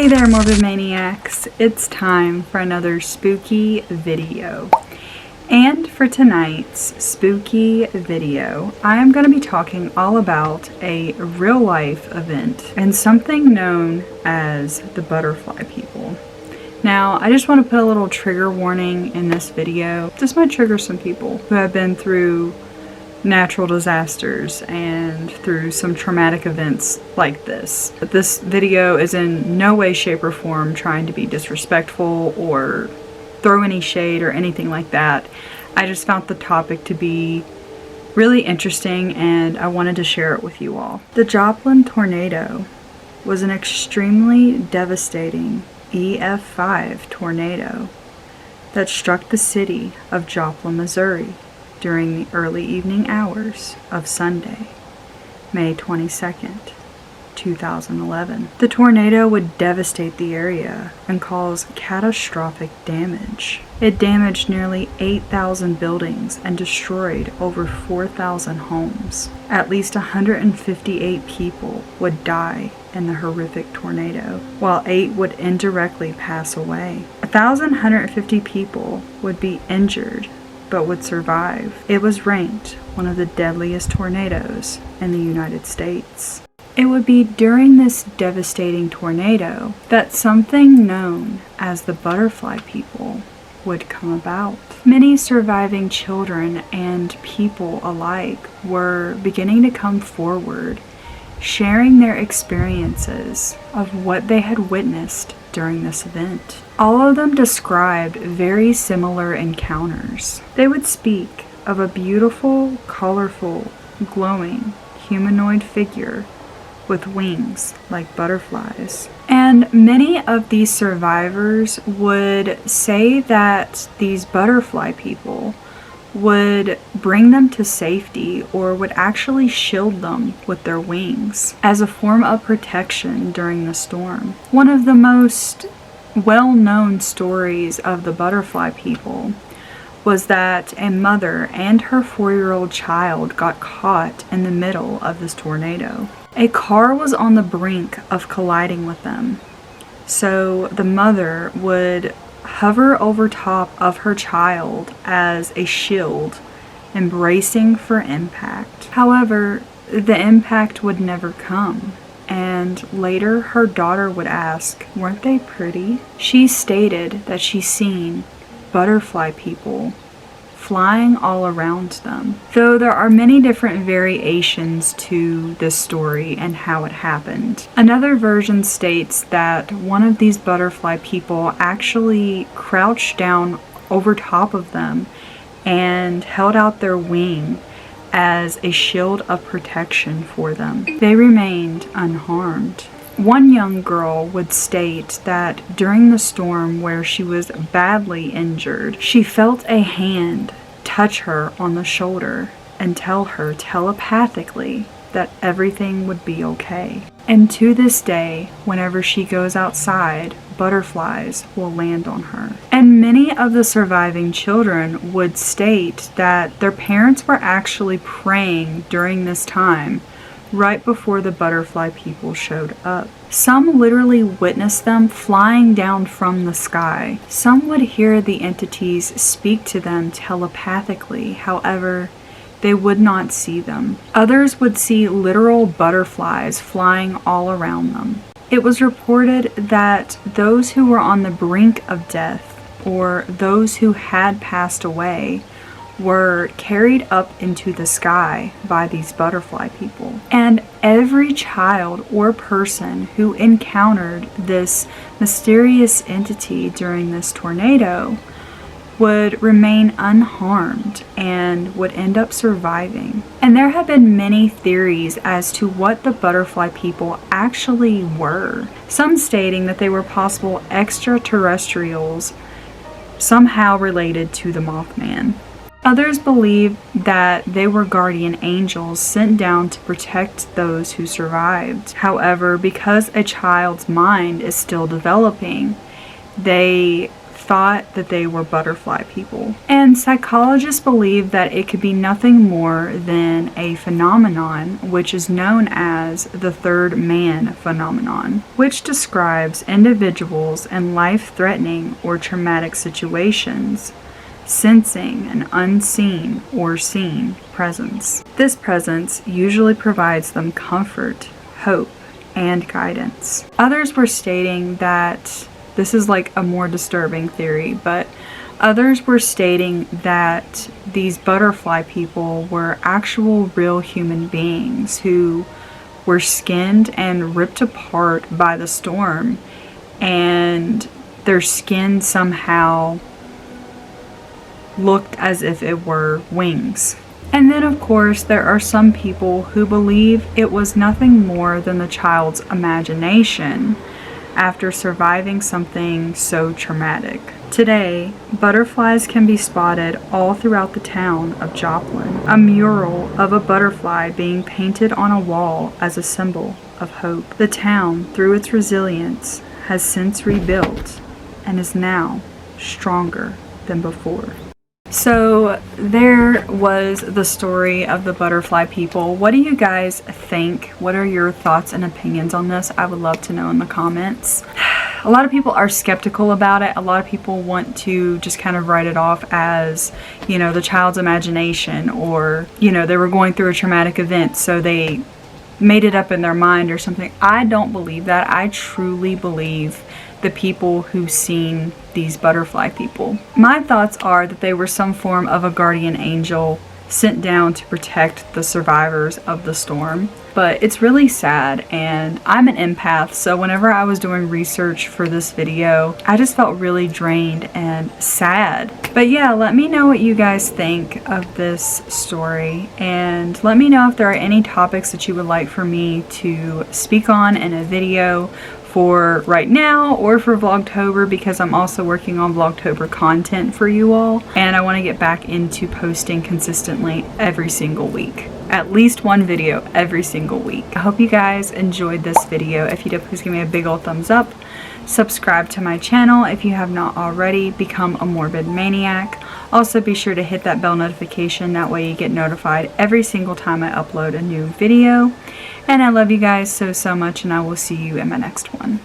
Hey there, Morbid Maniacs. It's time for another spooky video. And for tonight's spooky video, I am going to be talking all about a real-life event and something known as the Butterfly People. Now, I just want to put a little trigger warning in this video. This might trigger some people who have been through natural disasters and through some traumatic events like this. But this video is in no way, shape, or form trying to be disrespectful or throw any shade or anything like that. I just found the topic to be really interesting and I wanted to share it with you all. The Joplin tornado was an extremely devastating EF5 tornado that struck the city of Joplin, Missouri during the early evening hours of Sunday, May 22nd, 2011. The tornado would devastate the area and cause catastrophic damage. It damaged nearly 8,000 buildings and destroyed over 4,000 homes. At least 158 people would die in the horrific tornado, while 8 would indirectly pass away. 1,150 people would be injured but would survive. It was ranked one of the deadliest tornadoes in the United States. It would be during this devastating tornado that something known as the Butterfly People would come about. Many surviving children and people alike were beginning to come forward, sharing their experiences of what they had witnessed during this event. All of them described very similar encounters. They would speak of a beautiful, colorful, glowing humanoid figure with wings like butterflies. And many of these survivors would say that these butterfly people would bring them to safety or would actually shield them with their wings as a form of protection during the storm. One of the most well-known stories of the Butterfly People was that a mother and her 4-year-old child got caught in the middle of this tornado. A car was on the brink of colliding with them, so the mother would hover over top of her child as a shield, embracing for impact. However, the impact would never come, and later her daughter would ask, "Weren't they pretty?" She stated that she's seen butterfly people flying all around them. Though there are many different variations to this story and how it happened. Another version states that one of these butterfly people actually crouched down over top of them and held out their wing as a shield of protection for them. They remained unharmed. One young girl would state that during the storm where she was badly injured, she felt a hand touch her on the shoulder and tell her telepathically that everything would be okay. And to this day, whenever she goes outside, butterflies will land on her. And many of the surviving children would state that their parents were actually praying during this time right before the butterfly people showed up. Some literally witnessed them flying down from the sky. Some would hear the entities speak to them telepathically, however, they would not see them. Others would see literal butterflies flying all around them. It was reported that those who were on the brink of death, or those who had passed away, were carried up into the sky by these butterfly people. And every child or person who encountered this mysterious entity during this tornado would remain unharmed and would end up surviving. And there have been many theories as to what the butterfly people actually were. Some stating that they were possible extraterrestrials somehow related to the Mothman. Others believe that they were guardian angels sent down to protect those who survived. However, because a child's mind is still developing, they thought that they were butterfly people. And psychologists believe that it could be nothing more than a phenomenon which is known as the third man phenomenon, which describes individuals in life-threatening or traumatic situations sensing an unseen or seen presence. This presence usually provides them comfort, hope, and guidance. Others were stating that this is like a more disturbing theory, but others were stating that these butterfly people were actual real human beings who were skinned and ripped apart by the storm, and their skin somehow looked as if it were wings. And then, of course, there are some people who believe it was nothing more than the child's imagination after surviving something so traumatic. Today, butterflies can be spotted all throughout the town of Joplin. A mural of a butterfly being painted on a wall as a symbol of hope. The town, through its resilience, has since rebuilt and is now stronger than before. So there was the story of the butterfly people. What do you guys think? What are your thoughts and opinions on this? I would love to know in the comments. A lot of people are skeptical about it. A lot of people want to just kind of write it off as, you know, the child's imagination, or, you know, they were going through a traumatic event, so they made it up in their mind or something. I don't believe that. I truly believe the people who seen these butterfly people. My thoughts are that they were some form of a guardian angel sent down to protect the survivors of the storm. But it's really sad, and I'm an empath, so whenever I was doing research for this video, I just felt really drained and sad. But yeah, let me know what you guys think of this story, and let me know if there are any topics that you would like for me to speak on in a video for right now or for Vlogtober, because I'm also working on Vlogtober content for you all, and I want to get back into posting consistently every single week. At least one video every single week. I hope you guys enjoyed this video. If you did, please give me a big old thumbs up. Subscribe to my channel if you have not already. Become a morbid maniac. Also, be sure to hit that bell notification. That way you get notified every single time I upload a new video. And I love you guys so much, and I will see you in my next one.